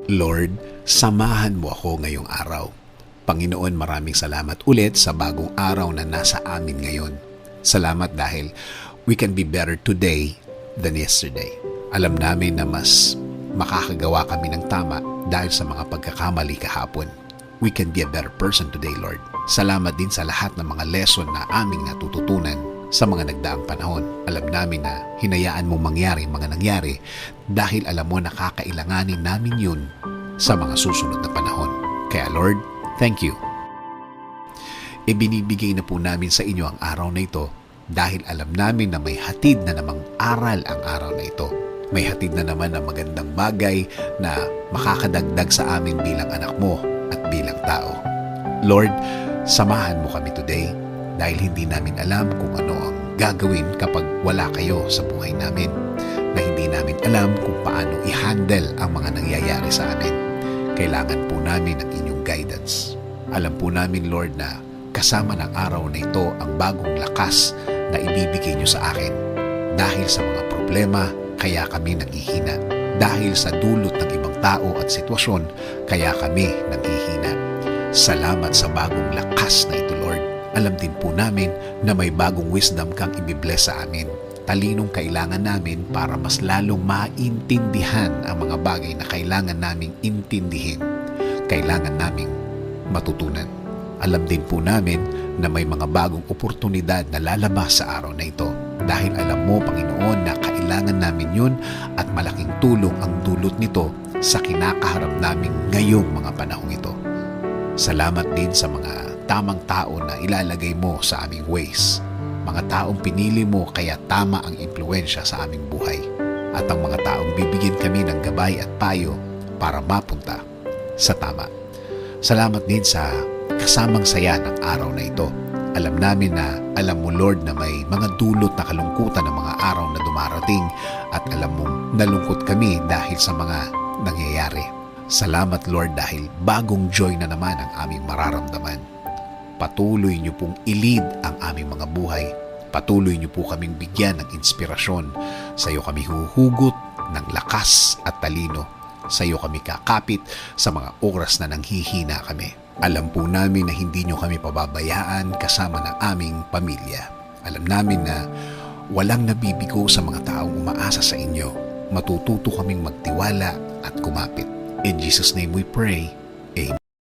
Lord, samahan mo ako ngayong araw. Panginoon, maraming salamat ulit sa bagong araw na nasa amin ngayon. Salamat dahil we can be better today than yesterday. Alam namin na mas makakagawa kami ng tama dahil sa mga pagkakamali kahapon. We can be a better person today, Lord. Salamat din sa lahat ng mga lesson na aming natututunan sa mga nagdaang panahon. Alam namin na hinayaan mong mangyari mga nangyari dahil alam mo na kakailanganin namin yun sa mga susunod na panahon. Kaya Lord, thank you. Ibinibigay na po namin sa inyo ang araw na ito dahil alam namin na may hatid na namang aral ang araw na ito. May hatid na naman na magandang bagay na makakadagdag sa amin bilang anak mo at bilang tao. Lord, samahan mo kami today dahil hindi namin alam kung ano ang gagawin kapag wala kayo sa buhay namin. Na hindi namin alam kung paano i-handle ang mga nangyayari sa amin. Kailangan po namin ng inyong guidance. Alam po namin, Lord, na kasama ng araw na ito ang bagong lakas na ibibigay niyo sa akin. Dahil sa mga problema, kaya kami nanghihina. Dahil sa dulot ng ibang tao at sitwasyon, kaya kami nanghihina. Salamat sa bagong lakas na ito, Lord. Alam din po namin na may bagong wisdom kang ibibless sa amin. Talinong kailangan namin para mas lalong maintindihan ang mga bagay na kailangan naming intindihin. Kailangan naming matutunan. Alam din po namin na may mga bagong oportunidad na lalabas sa araw na ito. Dahil alam mo, Panginoon, na kailangan namin yun at malaking tulong ang dulot nito sa kinakaharap namin ngayong mga panahong ito. Salamat din sa mga tamang tao na ilalagay mo sa aming ways. Mga taong pinili mo kaya tama ang impluwensya sa aming buhay. At ang mga taong bibigyan kami ng gabay at payo para mapunta sa tama. Salamat din sa kasamang saya ng araw na ito. Alam namin na alam mo, Lord, na may mga dulot na kalungkutan ng mga araw na dumarating at alam mong nalungkot kami dahil sa mga nangyayari. Salamat, Lord, dahil bagong joy na naman ang aming mararamdaman. Patuloy niyo pong ilid ang aming mga buhay. Patuloy niyo po kaming bigyan ng inspirasyon. Sa iyo kami huhugot ng lakas at talino. Sa iyo kami kakapit sa mga oras na nanghihina kami. Alam po namin na hindi niyo kami pababayaan kasama ng aming pamilya. Alam namin na walang nabibigo sa mga taong umaasa sa inyo. Matututo kaming magtiwala at kumapit. In Jesus' name we pray.